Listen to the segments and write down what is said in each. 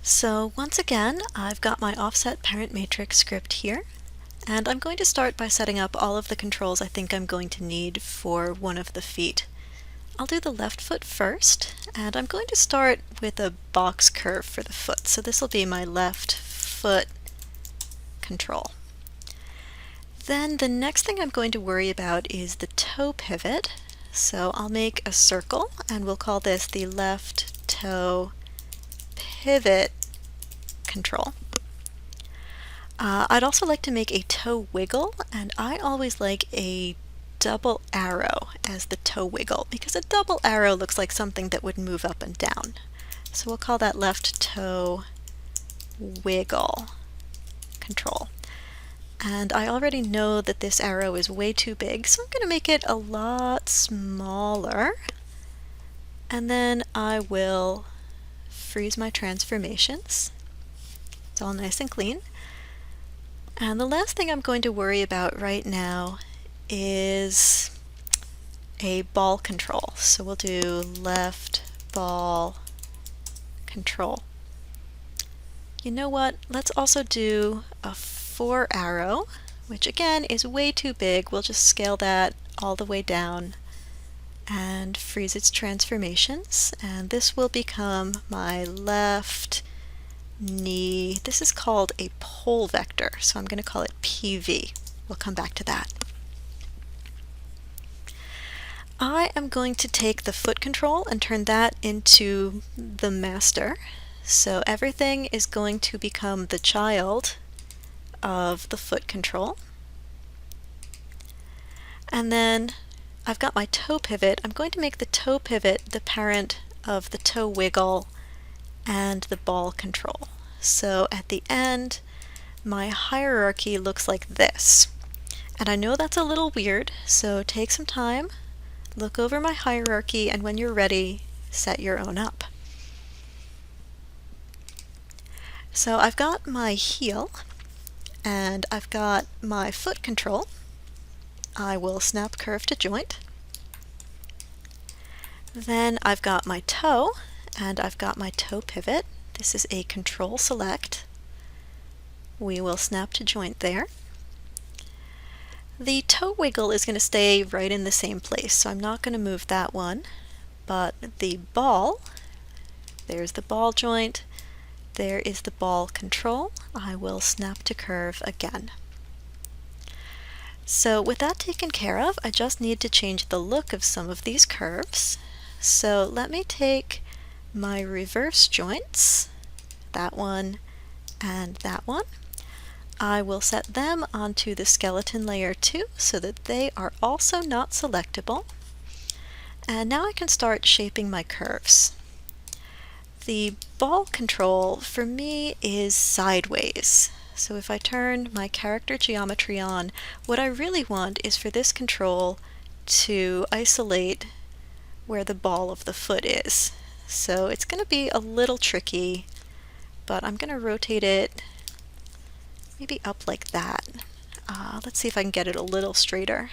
So once again, I've got my offset parent matrix script here, and I'm going to start by setting up all of the controls I think I'm going to need for one of the feet. I'll do the left foot first, and I'm going to start with a box curve for the foot. So this will be my left foot control. Then the next thing I'm going to worry about is the toe pivot. So I'll make a circle, and we'll call this the left toe pivot control. I'd also like to make a toe wiggle, and I always like a double arrow as the toe wiggle because a double arrow looks like something that would move up and down. So we'll call that left toe wiggle control. And I already know that this arrow is way too big, so I'm going to make it a lot smaller. And then I will freeze my transformations. It's all nice and clean. And the last thing I'm going to worry about right now is a ball control. So we'll do left ball control. You know what? Let's also do a 4 arrow, which again is way too big. We'll just scale that all the way down and freeze its transformations. And this will become my left knee. This is called a pole vector, so I'm going to call it PV. We'll come back to that. I am going to take the foot control and turn that into the master. So everything is going to become the child of the foot control. And then I've got my toe pivot. I'm going to make the toe pivot the parent of the toe wiggle and the ball control. So at the end, my hierarchy looks like this. And I know that's a little weird, so take some time, look over my hierarchy, and when you're ready, set your own up. So I've got my heel, and I've got my foot control. I will snap curve to joint. Then I've got my toe, and I've got my toe pivot. This is a control select. We will snap to joint there. The toe wiggle is going to stay right in the same place, so I'm not going to move that one. But the ball, there's the ball joint, there is the ball control. I will snap to curve again. So with that taken care of, I just need to change the look of some of these curves. So let me take my reverse joints, that one and that one. I will set them onto the skeleton layer too, so that they are also not selectable. And now I can start shaping my curves. The ball control for me is sideways. So if I turn my character geometry on, what I really want is for this control to isolate where the ball of the foot is. So it's going to be a little tricky, but I'm going to rotate it maybe up like that. Let's see if I can get it a little straighter.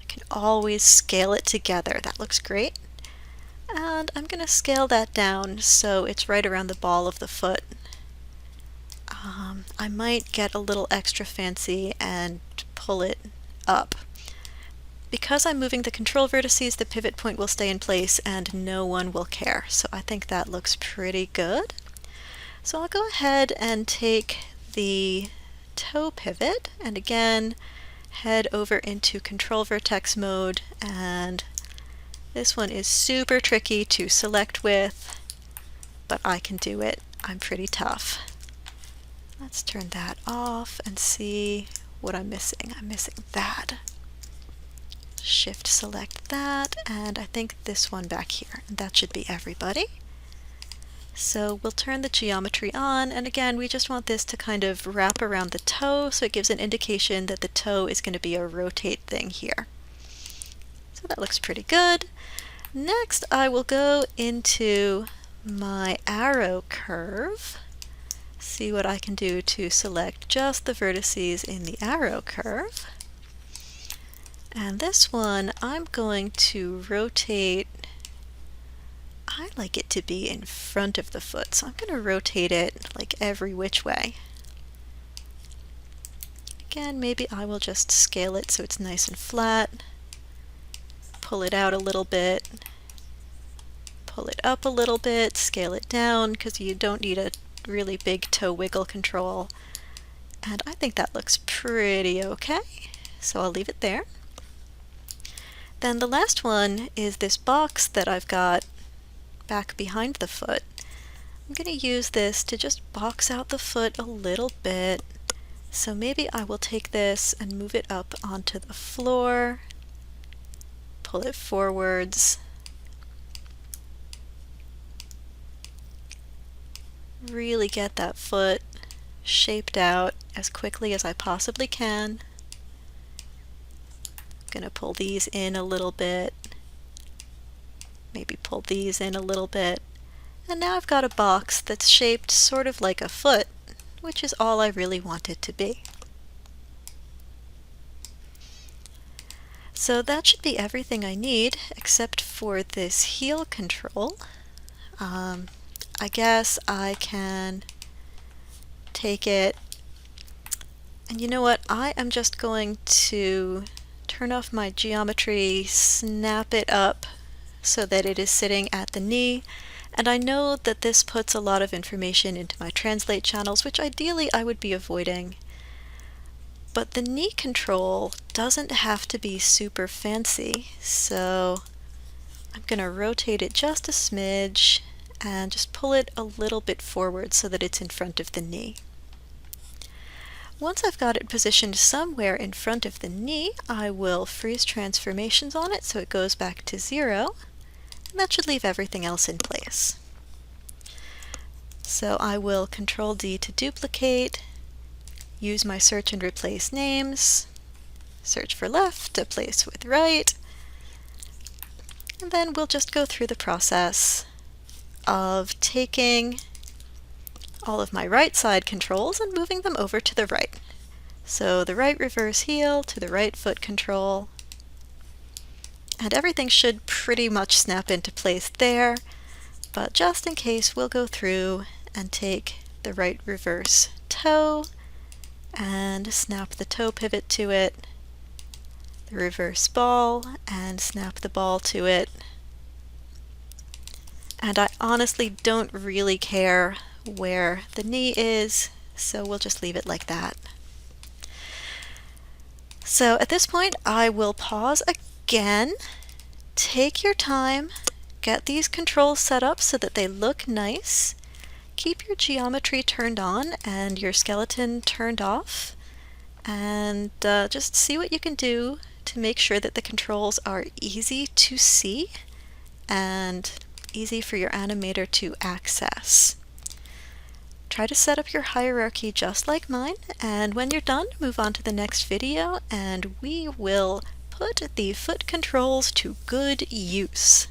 I can always scale it together. That looks great. And I'm going to scale that down so it's right around the ball of the foot. I might get a little extra fancy and pull it up. Because I'm moving the control vertices, the pivot point will stay in place and no one will care. So I think that looks pretty good. So I'll go ahead and take the toe pivot and again head over into control vertex mode, and this one is super tricky to select with, but I can do it. I'm pretty tough. Let's turn that off and see what I'm missing. I'm missing that. Shift select that, and I think this one back here, and that should be everybody. So we'll turn the geometry on, and again we just want this to kind of wrap around the toe, so it gives an indication that the toe is going to be a rotate thing here. So that looks pretty good. Next I will go into my arrow curve, see what I can do to select just the vertices in the arrow curve. And this one I'm going to rotate I like it to be in front of the foot, so I'm going to rotate it like every which way. Again, maybe I will just scale it so it's nice and flat. Pull it out a little bit. Pull it up a little bit, scale it down because you don't need a really big toe wiggle control. And I think that looks pretty okay, so I'll leave it there. Then the last one is this box that I've got back behind the foot. I'm going to use this to just box out the foot a little bit. So maybe I will take this and move it up onto the floor, pull it forwards, really get that foot shaped out as quickly as I possibly can. I'm going to pull these in a little bit, maybe pull these in a little bit, and now I've got a box that's shaped sort of like a foot, which is all I really want it to be. So that should be everything I need except for this heel control. I guess I can take it, and you know what, I am just going to turn off my geometry, snap it up so that it is sitting at the knee, and I know that this puts a lot of information into my translate channels, which ideally I would be avoiding. But the knee control doesn't have to be super fancy, so I'm going to rotate it just a smidge and just pull it a little bit forward so that it's in front of the knee. Once I've got it positioned somewhere in front of the knee, I will freeze transformations on it so it goes back to 0, and that should leave everything else in place. So I will Control D to duplicate, use my search and replace names, search for left, replace with right, and then we'll just go through the process of taking all of my right side controls and moving them over to the right. So the right reverse heel to the right foot control, and everything should pretty much snap into place there, but just in case we'll go through and take the right reverse toe and snap the toe pivot to it, the reverse ball and snap the ball to it. And I honestly don't really care where the knee is, so we'll just leave it like that. So at this point I will pause again, take your time, get these controls set up so that they look nice, keep your geometry turned on and your skeleton turned off, and just see what you can do to make sure that the controls are easy to see and easy for your animator to access. Try to set up your hierarchy just like mine, and when you're done, move on to the next video and we will put the foot controls to good use.